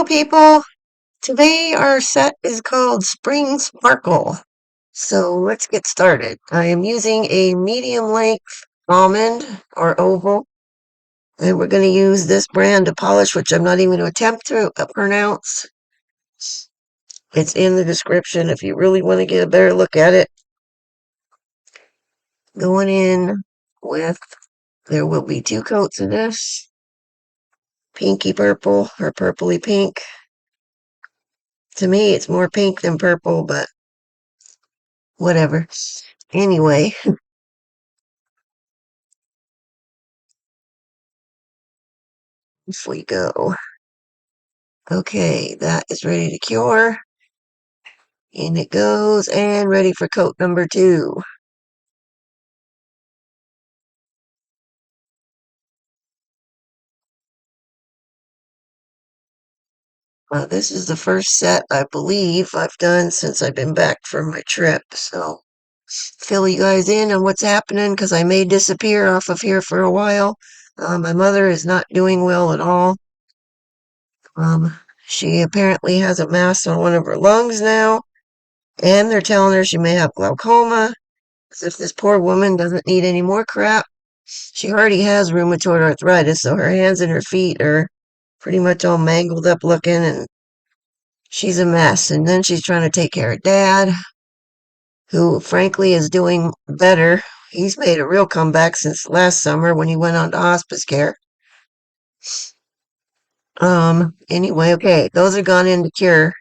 Hello, people. Today our set is called Spring Sparkle. So let's get started. I am using a medium length almond or oval, and we're going to use this brand to polish, which I'm not even going to attempt to pronounce. It's in the description if you really want to get a better look at it. Going in with, there will be 2 coats of this. Pinky purple or purpley pink. To me, it's more pink than purple, but whatever. Anyway, off we go. Okay, that is ready to cure. In it goes, and ready for coat number 2. This is the first set I believe I've done since I've been back from my trip, so fill you guys in on what's happening because I may disappear off of here for a while. My mother is not doing well at all. She apparently has a mass on one of her lungs now, and they're telling her she may have glaucoma. As if this poor woman doesn't need any more crap. She already has rheumatoid arthritis, so her hands and her feet are pretty much all mangled up looking, and she's a mess. And then she's trying to take care of Dad, who frankly is doing better. He's made a real comeback since last summer when he went on to hospice care. Anyway, okay, those are gone into cure.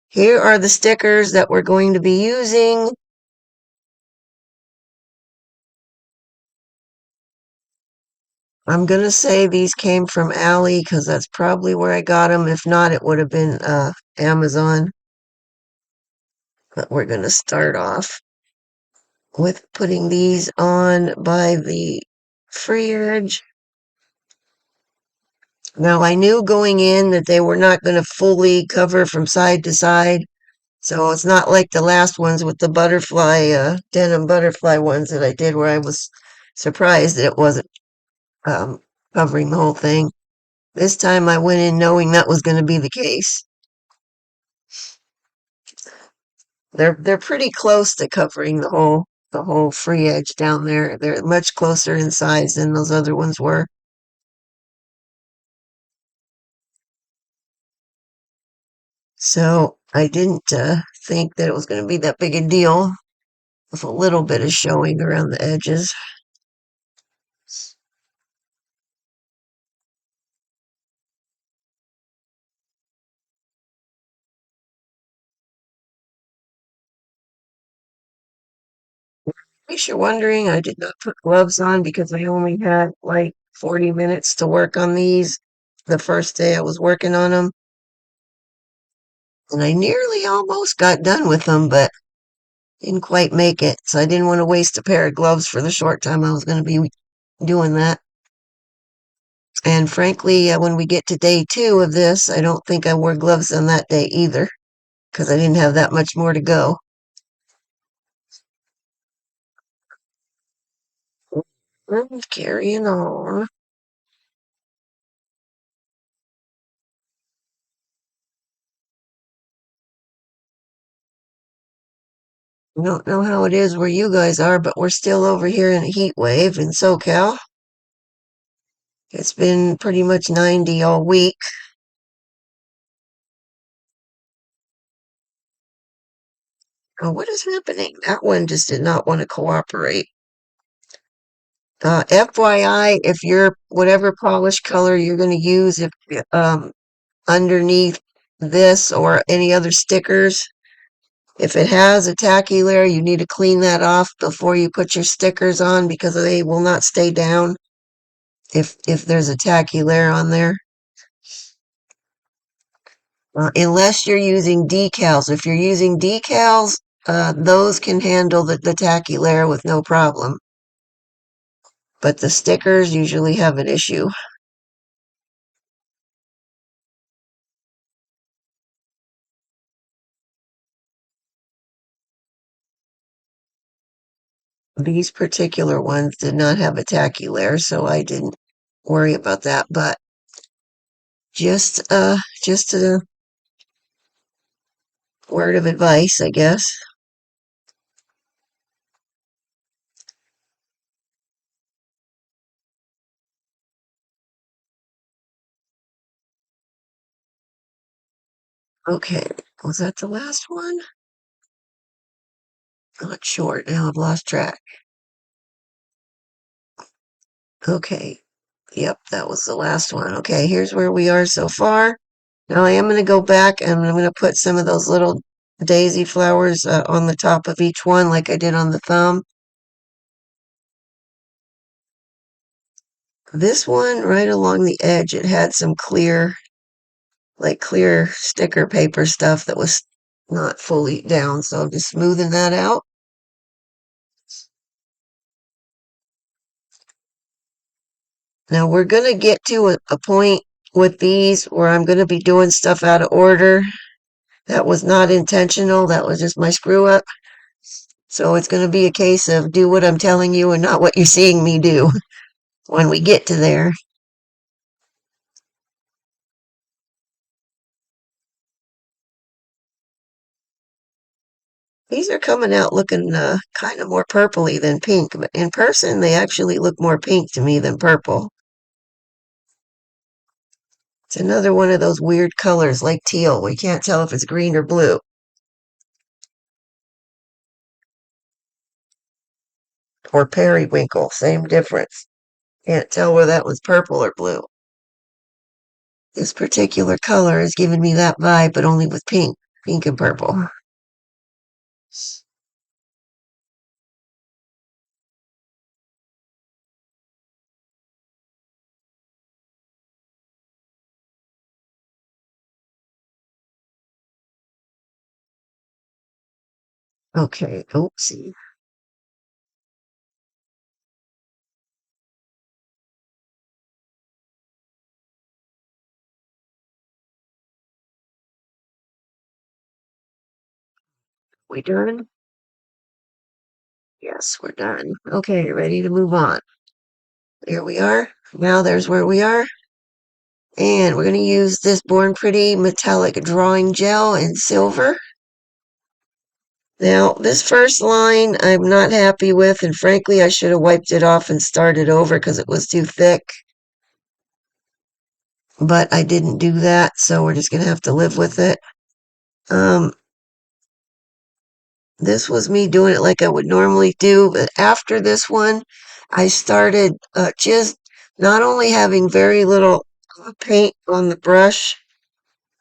Here are the stickers that we're going to be using. I'm gonna say these came from Allie because that's probably where I got them. If not, it would have been Amazon. But we're gonna start off with putting these on by the free edge. Now I knew going in that they were not going to fully cover from side to side, so it's not like the last ones with the butterfly, denim butterfly ones that I did where I was surprised that it wasn't um, covering the whole thing. This time I went in knowing that was going to be the case. They're pretty close to covering the whole free edge down there. They're much closer in size than those other ones were. So I didn't think that it was going to be that big a deal with a little bit of showing around the edges. In case you're wondering, I did not put gloves on because I only had like 40 minutes to work on these the first day I was working on them. And I nearly almost got done with them, but didn't quite make it. So I didn't want to waste a pair of gloves for the short time I was going to be doing that. And frankly, when we get to day 2 of this, I don't think I wore gloves on that day either because I didn't have that much more to go. Carrying on. I don't know how it is where you guys are, but we're still over here in a heat wave in SoCal. It's been pretty much 90 all week. Oh, what is happening? That one just did not want to cooperate. FYI, if you're whatever polish color you're going to use, if underneath this or any other stickers, if it has a tacky layer, you need to clean that off before you put your stickers on because they will not stay down if there's a tacky layer on there. Unless you're using decals. If you're using decals, those can handle the tacky layer with no problem. But the stickers usually have an issue. These particular ones did not have a tacky layer, so I didn't worry about that. But just a word of advice, I guess. Okay, was that the last one? Not sure. Now I've lost track. Okay. Yep, that was the last one. Okay, here's where we are so far. Now I am going to go back and I'm going to put some of those little daisy flowers on the top of each one like I did on the thumb. This one right along the edge, it had some clear sticker paper stuff that was not fully down, so I'm just smoothing that out. Now we're going to get to a point with these where I'm going to be doing stuff out of order. That was not intentional. That was just my screw up. So it's going to be a case of do what I'm telling you and not what you're seeing me do when we get to there. These are coming out looking kind of more purpley than pink, but in person they actually look more pink to me than purple. It's another one of those weird colors like teal. We can't tell if it's green or blue. Or periwinkle, same difference. Can't tell whether that was purple or blue. This particular color is giving me that vibe, but only with pink and purple. Okay, oopsie. We done? Yes, we're done. Okay, ready to move on. Here we are. Now there's where we are. And we're going to use this Born Pretty metallic drawing gel in silver. Now, this first line I'm not happy with, and frankly, I should have wiped it off and started over because it was too thick. But I didn't do that, so we're just going to have to live with it. Um, this was me doing it like I would normally do, but after this one, I started just not only having very little paint on the brush,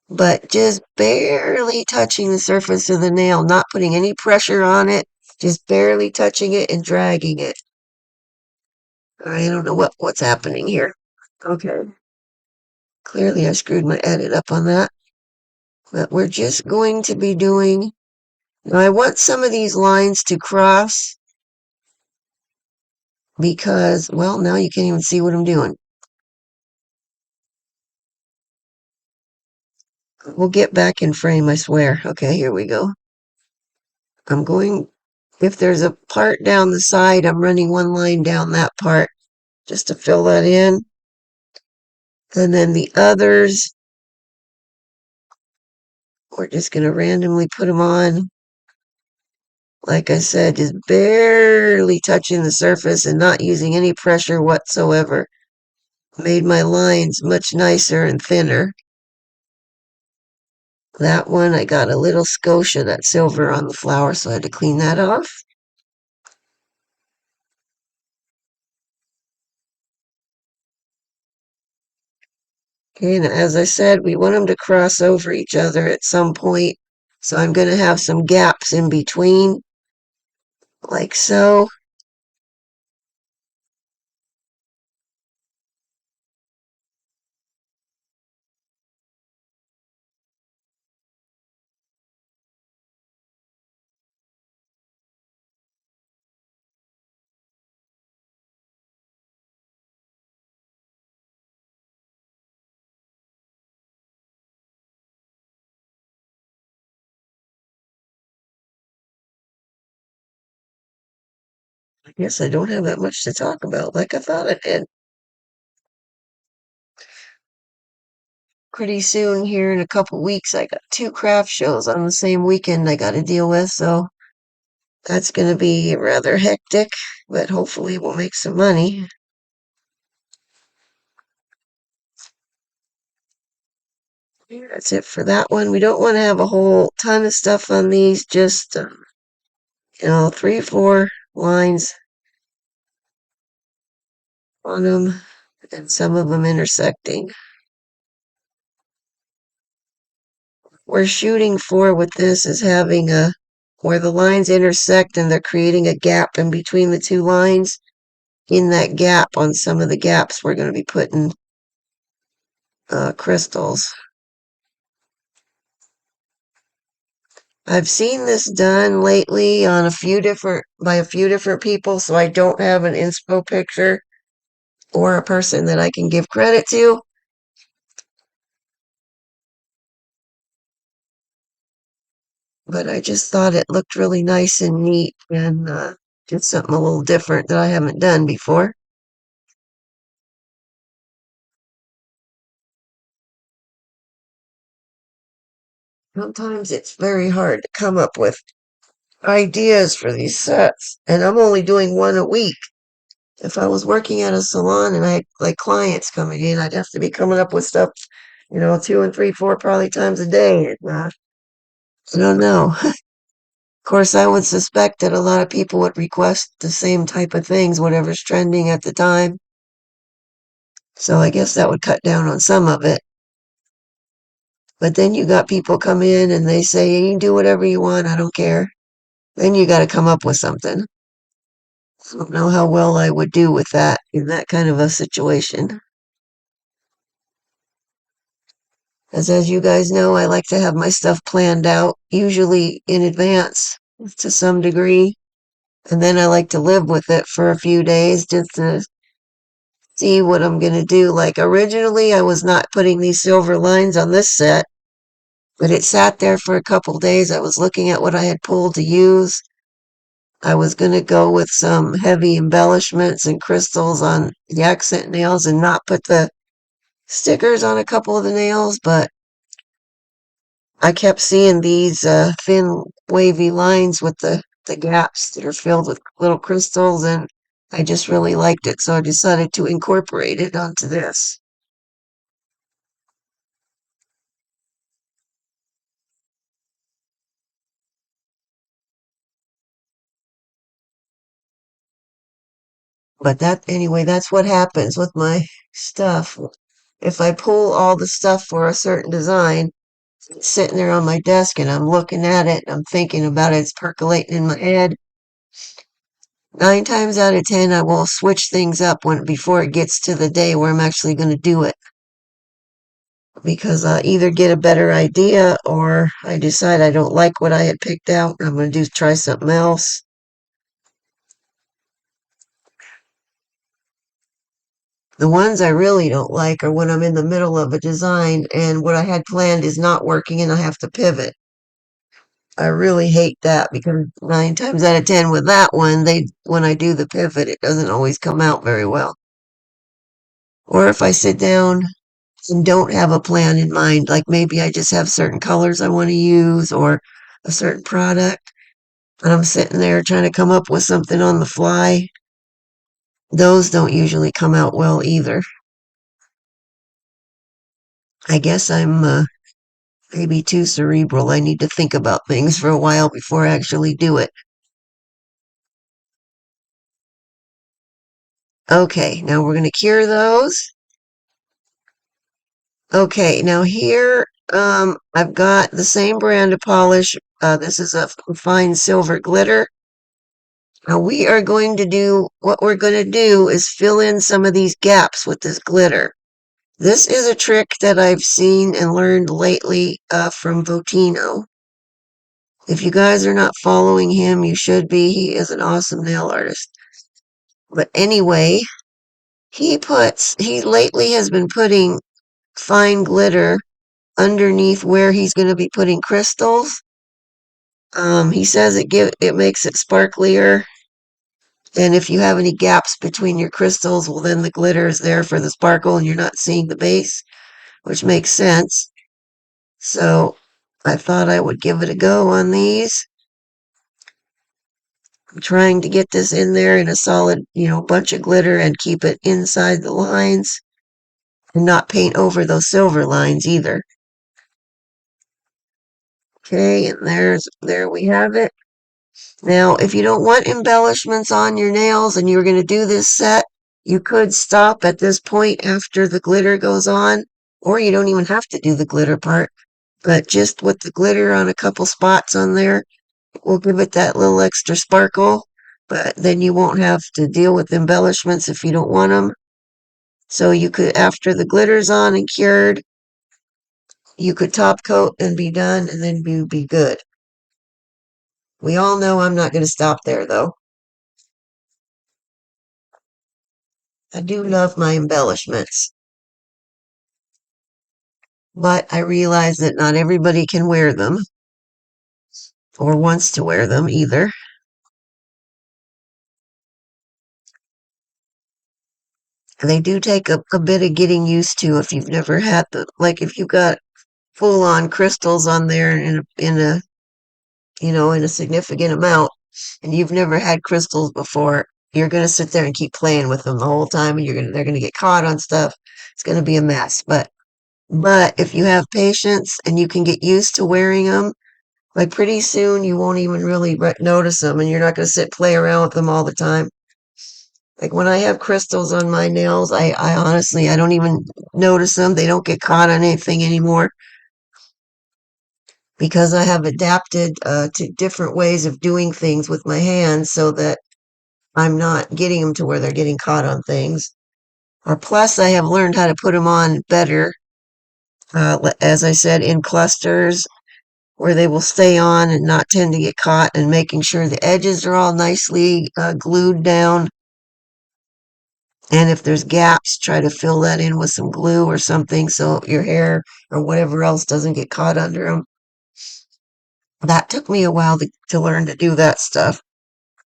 but just barely touching the surface of the nail, not putting any pressure on it, just barely touching it and dragging it. I don't know what's happening here. Okay. Clearly I screwed my edit up on that. But we're just going to be doing, now I want some of these lines to cross because, well, now you can't even see what I'm doing. We'll get back in frame, I swear. Okay, here we go. I'm going, if there's a part down the side, I'm running one line down that part just to fill that in. And then the others, we're just going to randomly put them on. Like I said, just barely touching the surface and not using any pressure whatsoever. Made my lines much nicer and thinner. That one, I got a little scotia, that silver on the flower, so I had to clean that off. Okay, and as I said, we want them to cross over each other at some point. So I'm going to have some gaps in between, like so. I guess I don't have that much to talk about like I thought I did. pretty soon here in a couple weeks. I got two craft shows on the same weekend I got to deal with, so that's going to be rather hectic, but hopefully we'll make some money. That's it for that one. We don't want to have a whole ton of stuff on these, just, 3, 4 lines on them, and some of them intersecting. We're shooting for with this is having where the lines intersect and they're creating a gap in between the two lines. In that gap, on some of the gaps, we're going to be putting crystals. I've seen this done lately on by a few different people, so I don't have an inspo picture or a person that I can give credit to. But I just thought it looked really nice and neat and did something a little different that I haven't done before. Sometimes it's very hard to come up with ideas for these sets, and I'm only doing one a week. If I was working at a salon and I had like clients coming in, I'd have to be coming up with stuff, 2 and 3, 4 probably times a day. And, I don't know. Of course, I would suspect that a lot of people would request the same type of things, whatever's trending at the time. So I guess that would cut down on some of it. But then you got people come in and they say, you can do whatever you want, I don't care. Then you got to come up with something. I don't know how well I would do with that in that kind of a situation. As you guys know, I like to have my stuff planned out, usually in advance to some degree. And then I like to live with it for a few days just to see what I'm going to do. Like originally, I was not putting these silver lines on this set, but it sat there for a couple days. I was looking at what I had pulled to use. I was going to go with some heavy embellishments and crystals on the accent nails and not put the stickers on a couple of the nails, but I kept seeing these thin, wavy lines with the gaps that are filled with little crystals, and I just really liked it, so I decided to incorporate it onto this. But anyway, that's what happens with my stuff. If I pull all the stuff for a certain design, it's sitting there on my desk and I'm looking at it, I'm thinking about it, it's percolating in my head. 9 times out of 10, I will switch things up before it gets to the day where I'm actually going to do it. Because I either get a better idea or I decide I don't like what I had picked out. I'm going to try something else. The ones I really don't like are when I'm in the middle of a design and what I had planned is not working and I have to pivot. I really hate that because 9 times out of 10 with that one, when I do the pivot, it doesn't always come out very well. Or if I sit down and don't have a plan in mind, like maybe I just have certain colors I want to use or a certain product, and I'm sitting there trying to come up with something on the fly, those don't usually come out well either. I guess I'm maybe too cerebral. I need to think about things for a while before I actually do it. Okay, now we're going to cure those. Okay, now here I've got the same brand of polish. This is a fine silver glitter. Now what we're going to do is fill in some of these gaps with this glitter. This is a trick that I've seen and learned lately from Votino. If you guys are not following him, you should be. He is an awesome nail artist. But anyway, he lately has been putting fine glitter underneath where he's going to be putting crystals. He says it makes it sparklier. And if you have any gaps between your crystals, well, then the glitter is there for the sparkle and you're not seeing the base. which makes sense. So I thought I would give it a go on these. I'm trying to get this in there in a solid, bunch of glitter and keep it inside the lines and not paint over those silver lines either. Okay, and there we have it. Now, if you don't want embellishments on your nails and you're going to do this set, you could stop at this point after the glitter goes on, or you don't even have to do the glitter part, but just with the glitter on a couple spots on there, will give it that little extra sparkle, but then you won't have to deal with embellishments if you don't want them. So you could, after the glitter's on and cured, you could top coat and be done, and then you'd be good. We all know I'm not going to stop there, though. I do love my embellishments, but I realize that not everybody can wear them or wants to wear them either. They do take a bit of getting used to if you've never had them. Like if you've got full on crystals on there in a significant amount and you've never had crystals before, you're going to sit there and keep playing with them the whole time and they're going to get caught on stuff. It's going to be a mess. But if you have patience and you can get used to wearing them, like pretty soon you won't even really notice them and you're not going to play around with them all the time. Like when I have crystals on my nails, I honestly, I don't even notice them. They don't get caught on anything anymore because I have adapted to different ways of doing things with my hands so that I'm not getting them to where they're getting caught on things. Or plus, I have learned how to put them on better, as I said, in clusters where they will stay on and not tend to get caught, and making sure the edges are all nicely glued down. And if there's gaps, try to fill that in with some glue or something so your hair or whatever else doesn't get caught under them. That took me a while to learn to do that stuff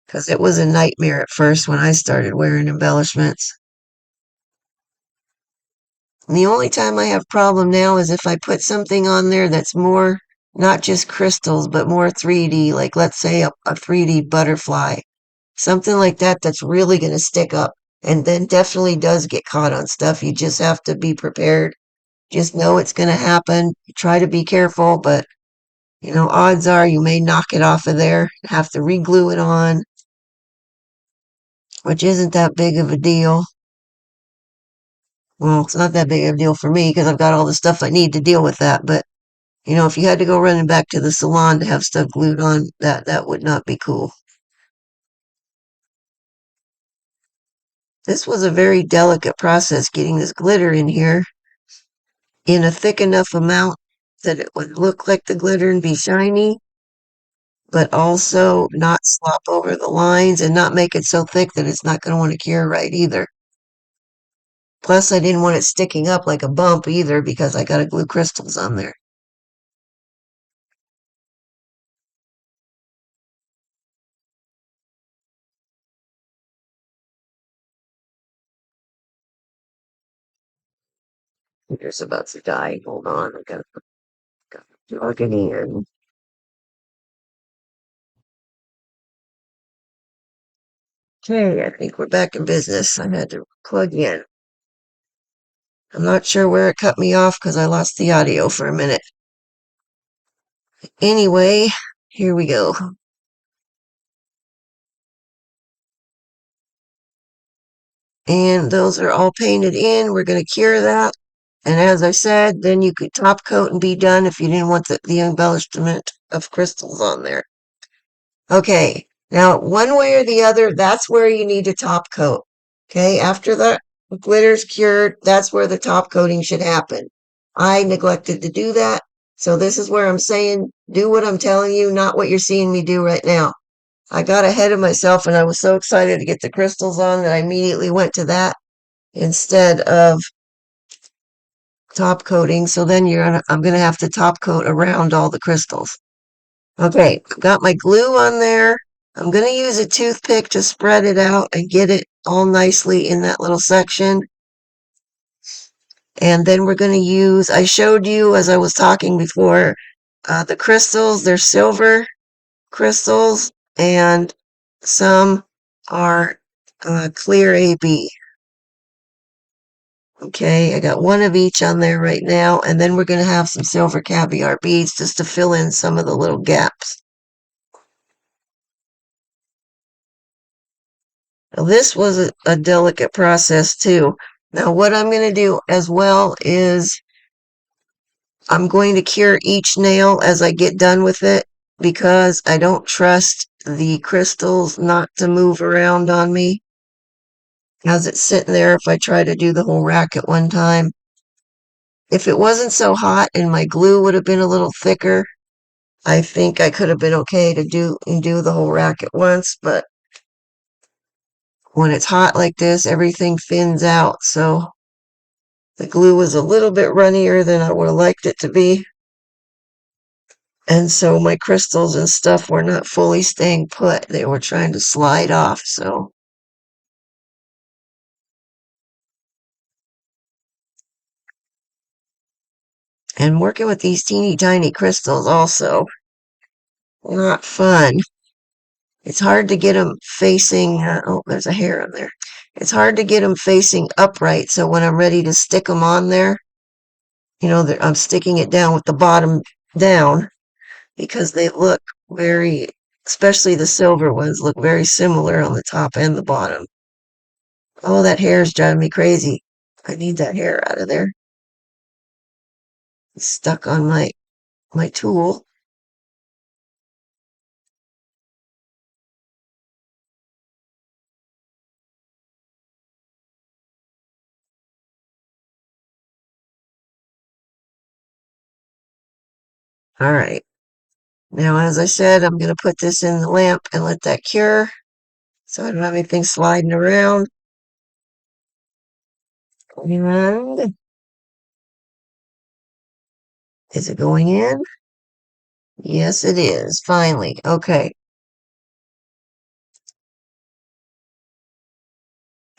because it was a nightmare at first when I started wearing embellishments. And the only time I have problem now is if I put something on there that's more, not just crystals, but more 3D, like let's say a 3D butterfly, something like that that's really going to stick up and then definitely does get caught on stuff. You just have to be prepared. Just know it's going to happen. Try to be careful, but odds are you may knock it off of there, have to re-glue it on, which isn't that big of a deal. Well, it's not that big of a deal for me because I've got all the stuff I need to deal with that. But, if you had to go running back to the salon to have stuff glued on, that would not be cool. This was a very delicate process getting this glitter in here in a thick enough amount that it would look like the glitter and be shiny, but also not slop over the lines and not make it so thick that it's not going to want to cure right either. Plus, I didn't want it sticking up like a bump either because I got to glue crystals on there. Computer's about to die. Hold on, I gotta plug it in. Okay, I think we're back in business. I had to plug in. I'm not sure where it cut me off because I lost the audio for a minute. Anyway, here we go. And those are all painted in. We're going to cure that. And as I said, then you could top coat and be done if you didn't want the embellishment of crystals on there. Okay, now one way or the other, that's where you need to top coat. Okay, after the glitter's cured, that's where the top coating should happen. I neglected to do that, so this is where I'm saying do what I'm telling you, not what you're seeing me do right now. I got ahead of myself and I was so excited to get the crystals on that I immediately went to that instead of top coating. So then I'm gonna have to top coat around all the crystals. Okay, got my glue on there. I'm going to use a toothpick to spread it out and get it all nicely in that little section. And then we're going to use, I showed you as I was talking before, the crystals. They're silver crystals, and some are clear AB. Okay, I got one of each on there right now, and then we're going to have some silver caviar beads just to fill in some of the little gaps. Now, this was a delicate process too. Now, what I'm going to do as well is I'm going to cure each nail as I get done with it because I don't trust the crystals not to move around on me as it's sitting there if I try to do the whole rack at one time. If it wasn't so hot and my glue would have been a little thicker, I think I could have been okay to do the whole rack at once, but when it's hot like this, everything thins out, so the glue was a little bit runnier than I would have liked it to be. And so my crystals and stuff were not fully staying put. They were trying to slide off, so. And working with these teeny tiny crystals also, not fun. It's hard to get them facing, oh, there's a hair on there. It's hard to get them facing upright, so when I'm ready to stick them on there, I'm sticking it down with the bottom down because they look very, especially the silver ones, look very similar on the top and the bottom. Oh, that hair is driving me crazy. I need that hair out of there. It's stuck on my tool. All right. Now, as I said, I'm going to put this in the lamp and let that cure so I don't have anything sliding around. And is it going in? Yes, it is. Finally. Okay.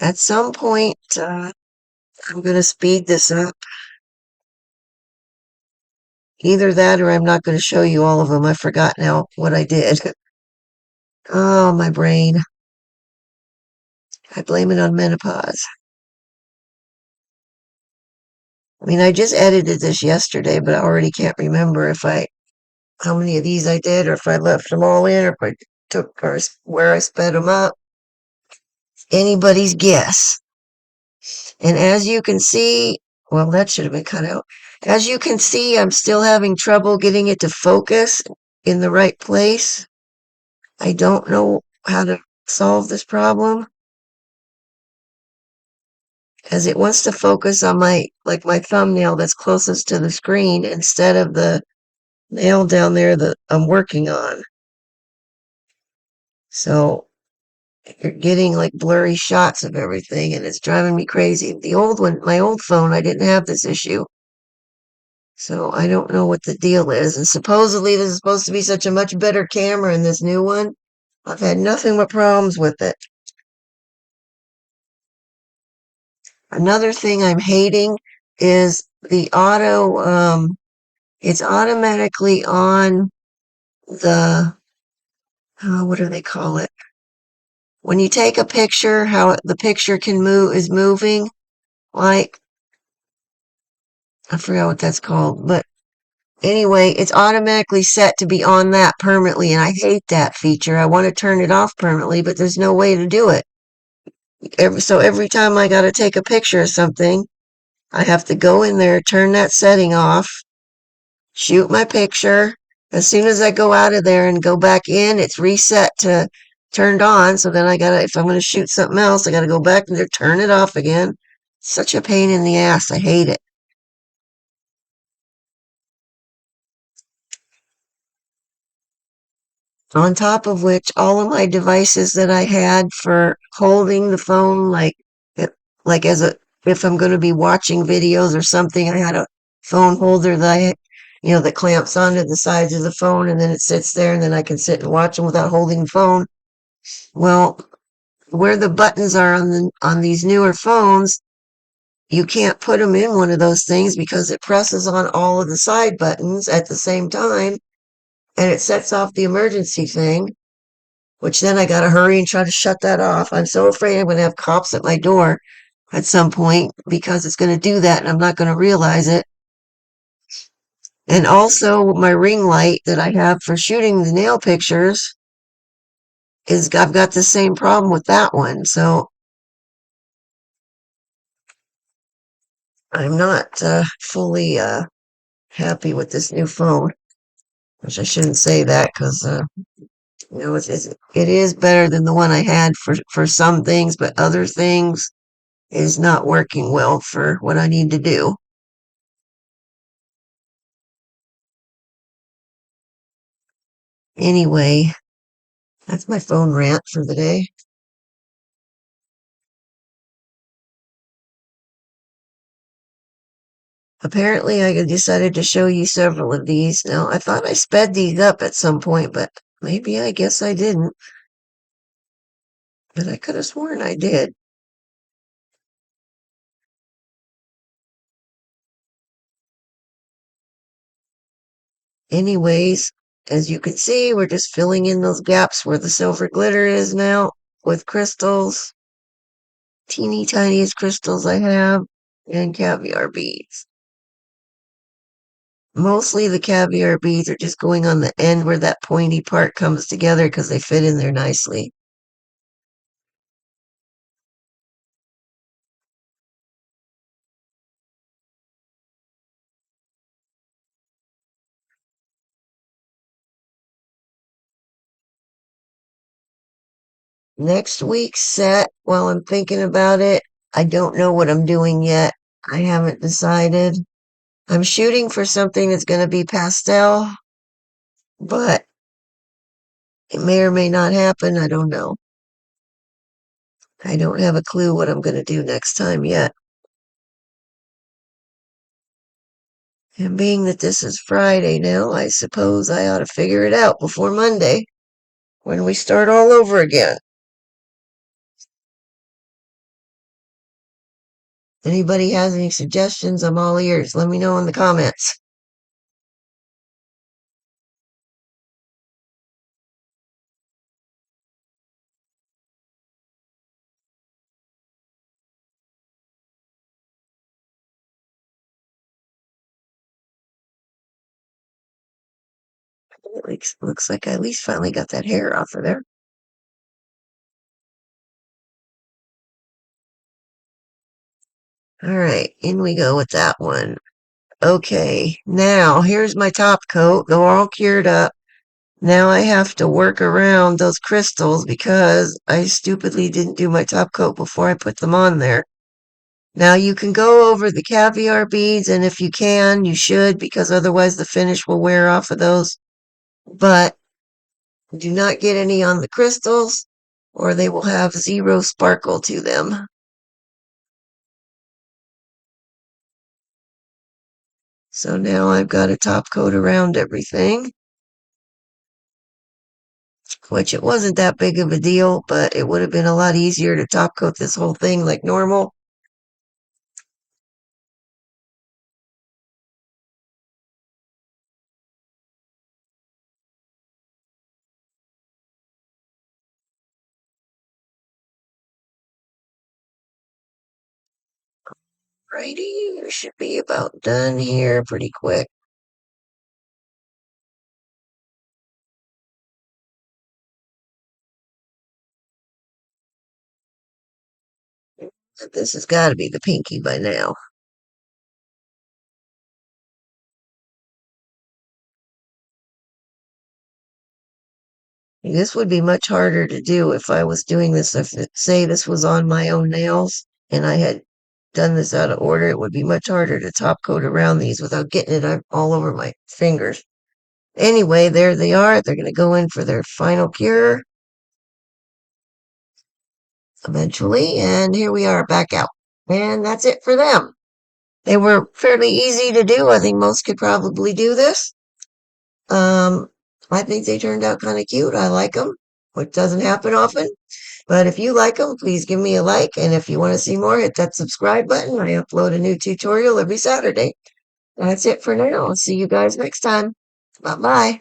At some point, I'm going to speed this up. Either that or I'm not going to show you all of them. I forgot now what I did. Oh, my brain. I blame it on menopause. I mean, I just edited this yesterday, but I already can't remember how many of these I did, or if I left them all in, or if I took, or where I sped them up. Anybody's guess. And as you can see, well, that should have been cut out. As you can see, I'm still having trouble getting it to focus in the right place. I don't know how to solve this problem, as it wants to focus on my thumbnail that's closest to the screen instead of the nail down there that I'm working on. So you're getting like blurry shots of everything and it's driving me crazy. My old phone, I didn't have this issue. So I don't know what the deal is. And supposedly this is supposed to be such a much better camera in this new one. I've had nothing but problems with it. Another thing I'm hating is the it's automatically on the, what do they call it? When you take a picture, how the picture is moving, like, I forgot what that's called, but anyway, it's automatically set to be on that permanently, and I hate that feature. I want to turn it off permanently, but there's no way to do it. So every time I got to take a picture of something, I have to go in there, turn that setting off, shoot my picture. As soon as I go out of there and go back in, it's reset to turned on. So then if I'm going to shoot something else, I got to go back in there, turn it off again. Such a pain in the ass. I hate it. On top of which, all of my devices that I had for holding the phone, like if I'm going to be watching videos or something, I had a phone holder that clamps onto the sides of the phone and then it sits there and then I can sit and watch them without holding the phone. Well, where the buttons are on these newer phones, you can't put them in one of those things because it presses on all of the side buttons at the same time and it sets off the emergency thing, which then I gotta hurry and try to shut that off. I'm so afraid I'm gonna have cops at my door at some point because it's gonna do that and I'm not gonna realize it. And also my ring light that I have for shooting the nail pictures is I've got the same problem with that one. So I'm not fully happy with this new phone, which I shouldn't say that because it is better than the one I had for some things, but other things is not working well for what I need to do. Anyway, that's my phone rant for the day. Apparently, I decided to show you several of these. Now, I thought I sped these up at some point, but maybe I guess I didn't. But I could have sworn I did. Anyways, as you can see, we're just filling in those gaps where the silver glitter is now with crystals, teeny tiniest crystals I have, and caviar beads. Mostly the caviar beads are just going on the end where that pointy part comes together because they fit in there nicely. Next week's set, while I'm thinking about it, I don't know what I'm doing yet. I haven't decided. I'm shooting for something that's going to be pastel, but it may or may not happen. I don't know. I don't have a clue what I'm going to do next time yet. And being that this is Friday now, I suppose I ought to figure it out before Monday when we start all over again. Anybody has any suggestions? I'm all ears. Let me know in the comments. It looks like I at least finally got that hair off of there. All right, in we go with that one. Okay, now here's my top coat. They're all cured up. Now I have to work around those crystals because I stupidly didn't do my top coat before I put them on there. Now you can go over the caviar beads, and if you can, you should, because otherwise the finish will wear off of those. But do not get any on the crystals, or they will have zero sparkle to them. So now I've got a top coat around everything, which it wasn't that big of a deal, but it would have been a lot easier to top coat this whole thing like normal. Righty, we should be about done here pretty quick. This has got to be the pinky by now. This would be much harder to do if I was doing this. If, say, this was on my own nails and I had done this out of order, it would be much harder to top coat around these without getting it all over my fingers. Anyway, there they are. They're going to go in for their final cure eventually. And here we are back out. And that's it for them. They were fairly easy to do. I think most could probably do this. Um, I think they turned out kind of cute. I like them. which doesn't happen often. But if you like them, please give me a like. And if you want to see more, hit that subscribe button. I upload a new tutorial every Saturday. That's it for now. I'll see you guys next time. Bye bye.